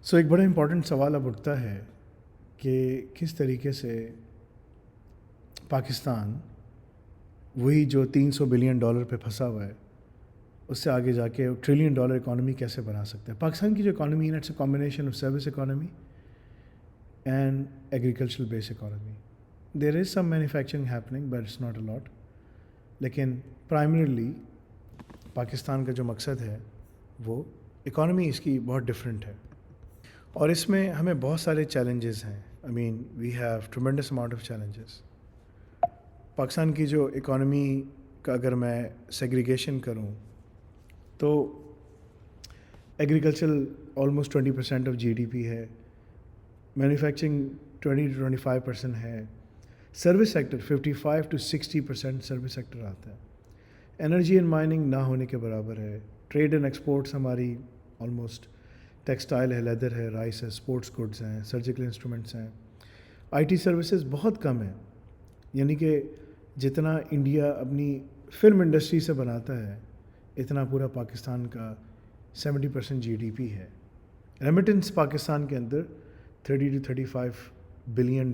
سو ایک بڑا امپورٹنٹ سوال اب اٹھتا ہے کہ کس طریقے سے پاکستان وہی جو $300 بلین پہ پھنسا ہوا ہے اس سے آگے جا کے $1 ٹریلین اکانومی کیسے بنا سکتے ہیں. پاکستان کی جو اکانومی ہے it's a combination of service economy and agricultural base economy. There is some manufacturing happening but it's not a lot. لیکن پرائمریلی پاکستان کا جو مقصد ہے وہ اکانومی اس کی بہت ڈفرینٹ ہے اور اس میں ہمیں بہت سارے چیلنجز ہیں. We have tremendous amount of challenges. Pakistan کی جو اکانومی کا اگر میں سیگریگیشن کروں تو ایگریکلچرل آلموسٹ 20% آف GDP ہے, مینوفیکچرنگ 20-25% ہے, service sector 55 to 60% service sector آتا ہے, انرجی اینڈ مائننگ نہ ہونے کے برابر ہے, ٹریڈ اینڈ ایکسپورٹس ہماری آلموسٹ ٹیکسٹائل ہے, لیدر ہے, رائس ہے, اسپورٹس گڈز ہیں, سرجیکل انسٹرومنٹس ہیں, IT سروسز بہت کم ہیں. یعنی کہ جتنا انڈیا اپنی فلم انڈسٹری سے بناتا ہے اتنا پورا پاکستان کا 70% GDP ہے. ریمیٹنس پاکستان کے اندر $30 to $35 بلین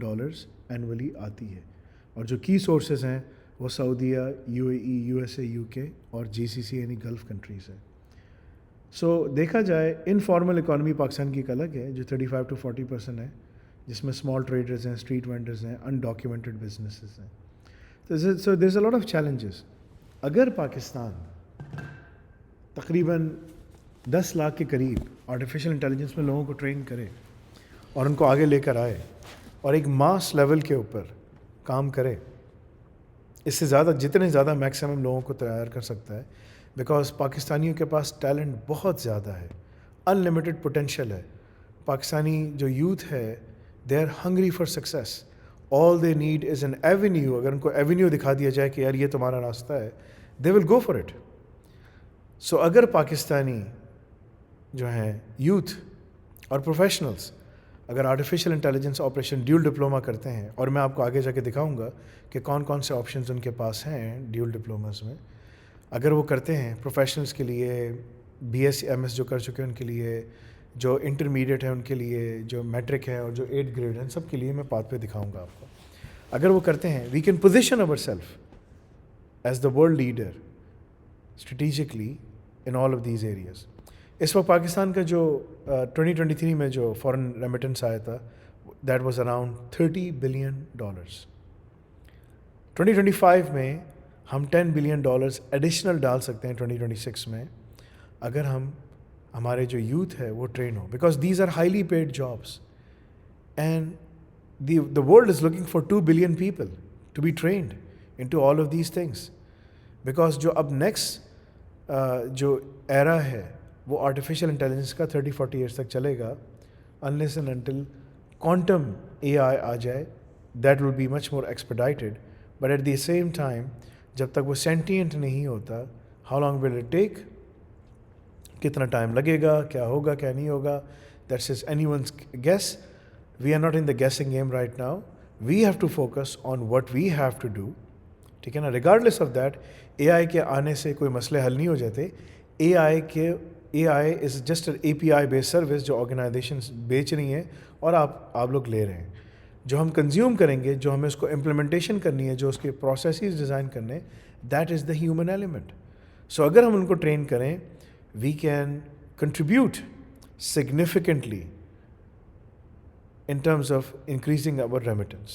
اینولی آتی ہے اور جو کی سورسز ہیں وہ سعودیہ, UAE, USA, UK اور GCC یعنی گلف کنٹریز ہیں. سو دیکھا جائے انفارمل اکانومی پاکستان کی ایک الگ ہے جو 35 to 40% ہے, جس میں اسمال ٹریڈرز ہیں, اسٹریٹ وینڈرز ہیں, انڈاکیومنٹڈ بزنسز ہیں. سو دیر از اے لاٹ آف چیلنجز. اگر پاکستان تقریباً 10 لاکھ کے قریب آرٹیفیشیل انٹیلیجنس میں لوگوں کو ٹرین کرے اور ان کو آگے لے کر آئے اور ایک ماس لیول کے اوپر کام کرے, اس سے زیادہ جتنے زیادہ میکسیمم لوگوں کو تیار کر سکتا ہے, بیکاز پاکستانیوں کے پاس ٹیلنٹ بہت زیادہ ہے, ان لمیٹڈ پوٹینشیل ہے. پاکستانی جو یوتھ ہے they are hungry for success. All they need is an avenue. اگر ان کو ایونیو دکھا دیا جائے کہ یار یہ تمہارا راستہ ہے, دے ول گو فار اٹ. سو اگر پاکستانی جو ہیں یوتھ اور پروفیشنلز اگر artificial intelligence operation dual diploma کرتے ہیں, اور میں آپ کو آگے جا کے دکھاؤں گا کہ کون کون سے آپشنز ان کے پاس ہیں ڈیول ڈپلوماز میں, اگر وہ کرتے ہیں پروفیشنلز کے لیے, BS MS جو کر چکے ہیں ان کے لیے, جو انٹرمیڈیٹ ہے ان کے لیے, جو میٹرک ہے اور جو 8th گریڈ ہیں, سب کے لیے میں پاتھ پہ دکھاؤں گا آپ کو. اگر وہ کرتے ہیں we can position our self as the world leader strategically in all of these areas. اس وقت پاکستان کا جو 2023 میں جو فارن ریمیٹنس آیا تھا دیٹ واز اراؤنڈ $30 بلین. 2025 میں ہم $10 بلین ایڈیشنل ڈال سکتے ہیں 2026 میں اگر ہمارے جو یوتھ ہے وہ ٹرین ہو, because these are highly paid jobs and the world is looking for 2 billion people to be trained into all of these things. Because جو اب نیکسٹ جو ایرا ہے وہ آرٹیفیشیل انٹیلیجنس کا 30-40 ایئرس تک چلے گا, unless and until quantum AI آ جائے, that will be much more expedited. But at the same time جب تک وہ sentient نہیں ہوتا, how long will it take, کتنا ٹائم لگے گا, کیا ہوگا کیا نہیں ہوگا, that's just anyone's guess. We are not in the guessing game right now. We have to focus on what we have to do. ٹھیک ہے نا. ریگارڈلیس آف دیٹ AI کے آنے سے کوئی مسئلے حل نہیں ہو جاتے. AI is just a API base service جو آرگنائزیشنس بیچ رہی ہیں اور آپ لوگ لے رہے ہیں. جو ہم کنزیوم کریں گے, جو ہمیں اس کو امپلیمنٹیشن کرنی ہے, جو اس کے پروسیسز ڈیزائن کرنے, that is the human element. So اگر ہم ان کو ٹرین کریں we can contribute significantly in terms of increasing our remittance.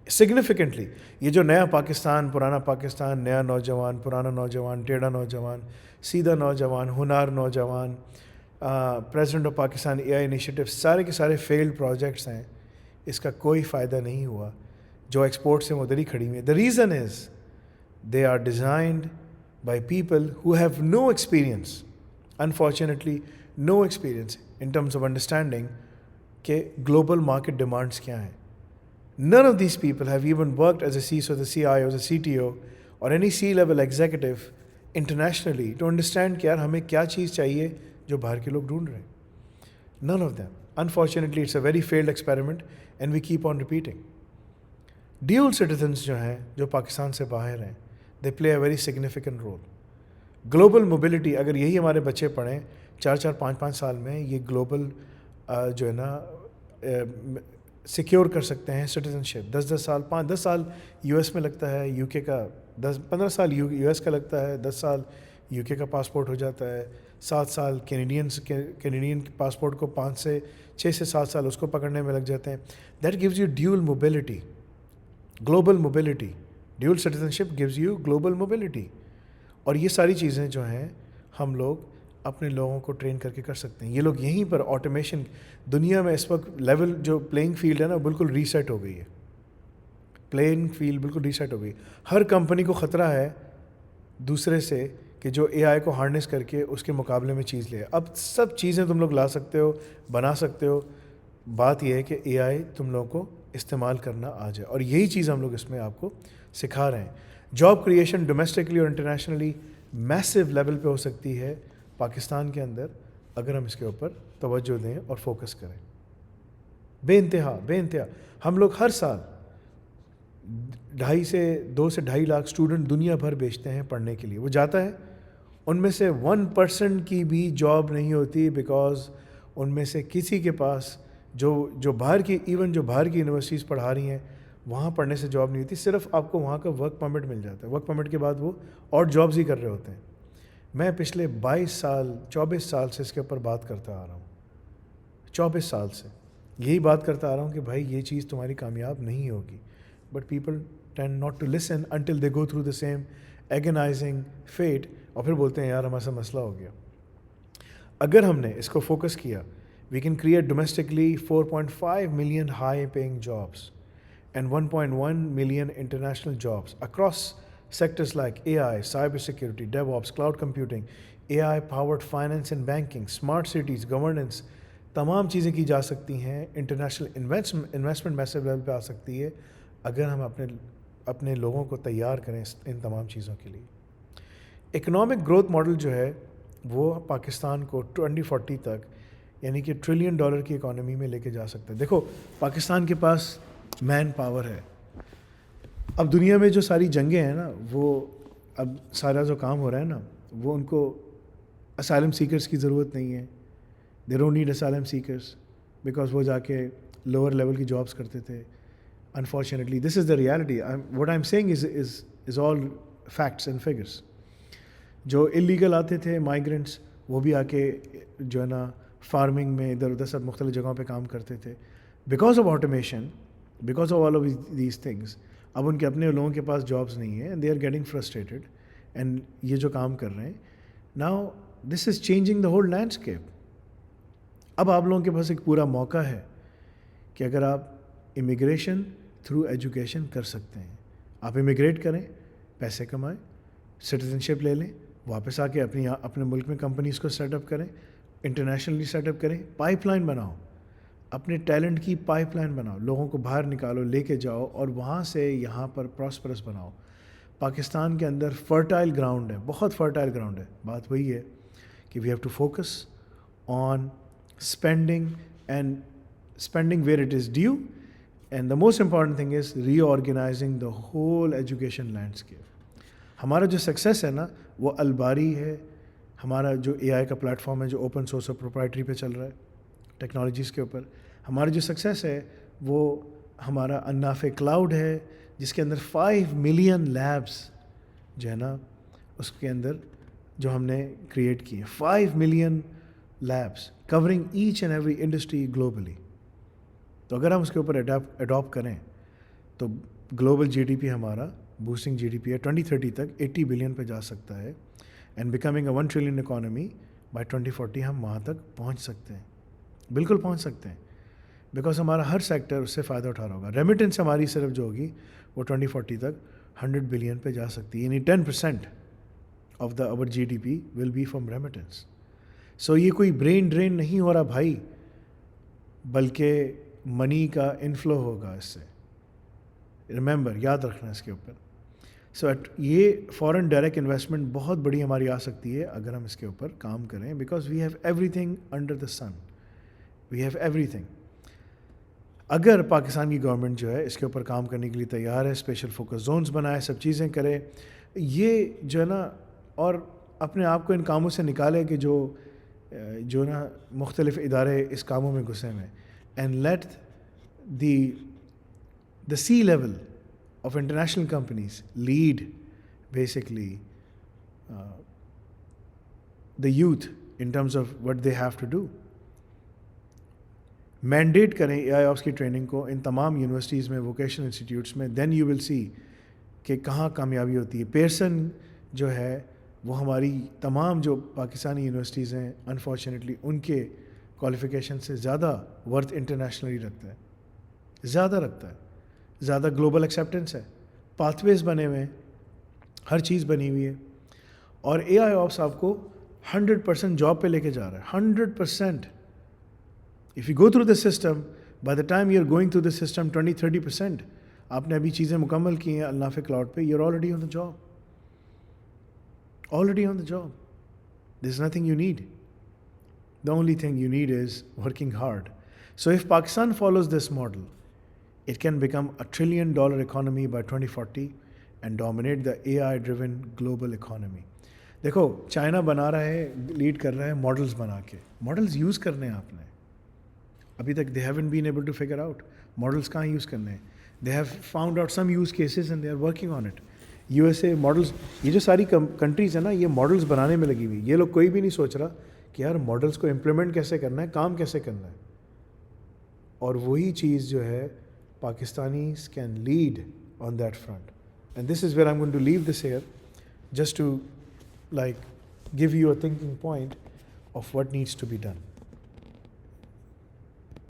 Significantly. یہ جو نیا پاکستان, پرانا پاکستان, نیا نوجوان, پرانا نوجوان, ٹیڑھا نوجوان, سیدھا نوجوان, ہنار نوجوان, president of Pakistan AI initiative, سارے کے سارے فیلڈ پروجیکٹس ہیں, اس کا کوئی فائدہ نہیں ہوا. جو ایکسپورٹ سے ادھر ہی کھڑی ہوئی ہیں. The reason is they are designed by people who have no experience, unfortunately no experience in terms of understanding کہ گلوبل مارکیٹ ڈیمانڈس کیا ہیں. None of these people have even worked as a CISO, the CIO, the CTO or any C-level executive internationally to understand کہ یار ہمیں کیا چیز چاہیے جو باہر کے لوگ ڈھونڈ رہے ہیں. None of them. Unfortunately it's a very failed experiment and we keep on repeating. Dual citizens جو ہیں, جو پاکستان سے باہر ہیں, they play a very significant role. Global mobility, اگر یہی ہمارے بچے پڑھیں 4-5 سال میں, یہ گلوبل جو ہے نا سیکیور کر سکتے ہیں سٹیزن شپ. 10 سال 5-10 سال یو ایس میں لگتا ہے, یو کے کا 15 سال یو ایس کا لگتا ہے, 10 سال یو کے کا پاسپورٹ ہو جاتا ہے, 7 سال کینیڈین پاسپورٹ کو 6 سے 7 سال اس کو پکڑنے میں لگ جاتے ہیں. That gives you dual mobility, global mobility. Dual citizenship gives you global mobility. اور یہ ساری چیزیں جو ہیں ہم لوگ اپنے لوگوں کو ٹرین کر کے کر سکتے ہیں. یہ لوگ یہیں پر آٹومیشن دنیا میں اس وقت لیول جو پلینگ فیلڈ ہے نا بالکل ریسیٹ ہو گئی ہے. پلینگ فیلڈ بالکل ریسیٹ ہو گئی. ہر کمپنی کو خطرہ ہے دوسرے سے کہ جو اے آئی کو ہارنس کر کے اس کے مقابلے میں چیز لے. اب سب چیزیں تم لوگ لا سکتے ہو, بنا سکتے ہو. بات یہ ہے کہ اے آئی تم لوگوں کو استعمال کرنا آ جائے, اور یہی چیز ہم لوگ اس میں آپ کو سکھا رہے ہیں. جاب کریشن ڈومیسٹکلی اور انٹرنیشنلی میسو لیول پہ ہو سکتی ہے پاکستان کے اندر اگر ہم اس کے اوپر توجہ دیں اور فوکس کریں. بے انتہا ہم لوگ ہر سال 2 سے 2.5 لاکھ اسٹوڈنٹ دنیا بھر بھیجتے ہیں پڑھنے کے لیے. وہ جاتا ہے, ان میں سے 1% کی بھی جاب نہیں ہوتی, بیکاز ان میں سے کسی کے پاس جو باہر کی یونیورسٹیز پڑھا رہی ہیں وہاں پڑھنے سے جاب نہیں ہوتی. صرف آپ کو وہاں کا ورک پرمٹ مل جاتا ہے. ورک پرمٹ کے بعد وہ اور جابز ہی کر رہے ہوتے ہیں. میں پچھلے 24 سال سے اس کے اوپر بات کرتا آ رہا ہوں. 24 سال سے یہی بات کرتا آ رہا ہوں کہ بھائی یہ چیز تمہاری کامیاب نہیں ہوگی. But people tend not to listen until they go through the same agonizing fate, اور پھر بولتے ہیں یار ہمارا سا مسئلہ ہو گیا. اگر ہم نے اس کو فوکس کیا, we can create domestically 4.5 million high paying jobs and 1.1 million international jobs across sectors like AI, cybersecurity, DevOps, cloud computing, AI-powered finance and banking, smart cities, governance. تمام چیزیں کی جا سکتی ہیں. انٹرنیشنل انویسٹمنٹ میسو لیول پہ آ سکتی ہے اگر ہم اپنے لوگوں کو تیار کریں ان تمام چیزوں کے لیے. اکنامک گروتھ ماڈل جو ہے وہ پاکستان کو 2040 تک یعنی کہ $1 ٹریلین کی اکانومی میں لے کے جا سکتا ہے. دیکھو پاکستان کے پاس مین پاور ہے. اب دنیا میں جو ساری جنگیں ہیں نا, وہ اب سارا جو کام ہو رہا ہے نا, وہ ان کو اسائلم سیکرز کی ضرورت نہیں ہے. They don't need asylum seekers because وہ جا کے لوور لیول کی جابس کرتے تھے. Unfortunately this is the reality. What I am seeing is all facts and figures. جو انلیگل آتے تھے مائیگرنٹس, وہ بھی آ کے جو ہے نا فارمنگ میں ادھر ادھر سب مختلف جگہوں پہ کام کرتے تھے. Because of automation, because of all of these things, اب ان کے اپنے لوگوں کے پاس جابس نہیں ہیں. They are getting frustrated and یہ جو کام کر رہے ہیں now this is changing the whole landscape. اب آپ لوگوں کے پاس ایک پورا موقع ہے کہ اگر آپ امیگریشن تھرو ایجوکیشن کر سکتے ہیں, آپ امیگریٹ کریں, پیسے کمائیں, سٹیزن شپ لے لیں, واپس آ کے اپنے ملک میں کمپنیز کو سیٹ اپ کریں, انٹرنیشنلی سیٹ اپ کریں, پائپ لائن بناؤ, اپنے ٹیلنٹ کی پائپ لائن بناؤ, لوگوں کو باہر نکالو, لے کے جاؤ اور وہاں سے یہاں پر پراسپرس بناؤ. پاکستان کے اندر فرٹائل گراؤنڈ ہے, بہت فرٹائل گراؤنڈ ہے. بات وہی ہے کہ we have to focus on spending where it is due, and the most important thing is reorganizing the whole education landscape. ہمارا جو سکسیس ہے نا وہ الباری ہے. ہمارا جو اے آئی کا پلیٹ فارم ہے جو اوپن سورس اور پروپرائٹری پہ چل رہا ہے ٹیکنالوجیز کے اوپر, ہمارا جو سکسیس ہے وہ ہمارا النافع کلاؤڈ ہے جس کے اندر 5 ملین لیبس جو ہے نا اس کے اندر جو ہم نے کریٹ کی ہے. 5 million labs covering each and every industry globally. تو اگر ہم اس کے اوپر اڈاپٹ کریں تو گلوبل جی ڈی پی ہمارا بوسٹنگ جی ڈی پی ہے 2030 تک 80 بلین پہ جا سکتا ہے, and becoming a 1 trillion economy by 2040 ہم وہاں تک پہنچ سکتے ہیں, بالکل پہنچ سکتے ہیں, بیکاز ہمارا ہر سیکٹر اس سے فائدہ اٹھا رہا ہوگا. ریمیٹنس ہماری صرف جو ہوگی وہ 2040 تک 100 بلین پہ جا سکتی ہے, یعنی 10% of the over G D P will be from remittance. So یہ کوئی برین ڈرین نہیں ہو رہا بھائی, بلکہ منی کا انفلو ہوگا اس سے. ریممبر, یاد رکھنا اس کے اوپر. سو یہ فارن ڈائریکٹ انویسٹمنٹ بہت بڑی ہماری آ سکتی ہے اگر ہم اس کے اوپر کام کریں, because we have everything under the sun, we have everything. اگر پاکستان کی گورنمنٹ جو ہے اس کے اوپر کام کرنے کے لیے تیار ہے, اسپیشل فوکس زونز بنائے, سب چیزیں کرے, یہ جو ہے نا, اور اپنے آپ کو ان کاموں سے نکالے کہ جو جو نا مختلف ادارے اس کاموں میں گھسے ہوئے ہیں, and let the C level of international companies lead basically the youth in terms of what they have to do. Mandate کریں اے آئی آپس کی ٹریننگ کو ان تمام یونیورسٹیز میں, ووکیشنل انسٹیٹیوٹس میں, دین یو ول سی کہ کہاں کامیابی ہوتی ہے. پیئرسن جو ہے وہ ہماری تمام جو پاکستانی یونیورسٹیز ہیں انفارچونیٹلی ان کے کوالیفیکیشن سے زیادہ ورتھ انٹرنیشنلی رکھتا ہے, زیادہ رکھتا ہے, زیادہ گلوبل ایکسیپٹنس ہے, پاتھ ویز بنے ہوئے ہیں, ہر چیز بنی ہوئی ہے. اور اے آئی آپس آپ کو 100% جاب پہ لے کے جا رہا ہے, 100%. If you go through the system, by the time you're going through the system 20-30%, آپ نے ابھی چیزیں مکمل کی ہیں اللہ فے کلاؤڈ پہ, you're already on the job. Already on the job. There's nothing you need. The only thing you need is working hard. So if Pakistan follows this model, it can become $1 trillion economy by 2040 and dominate the AI-driven global economy. دیکھو China بنا رہا ہے, lead کر رہا ہے models بنا کے. Models use کرنے ہیں آپ نے, ابھی تک they haven't been able to figure out models کہاں یوز کرنے ہیں. They have found out some use cases and they are working on it. USA models, یہ جو ساری کنٹریز ہیں نا یہ ماڈلز بنانے میں لگی ہوئی. یہ لوگ کوئی بھی نہیں سوچ رہا کہ یار ماڈلز کو امپلیمنٹ کیسے کرنا ہے, کام کیسے کرنا ہے. اور وہی چیز جو ہے Pakistanis can lead on that front. And this is where I am going to leave this here just to like give you a thinking point of what needs to be done.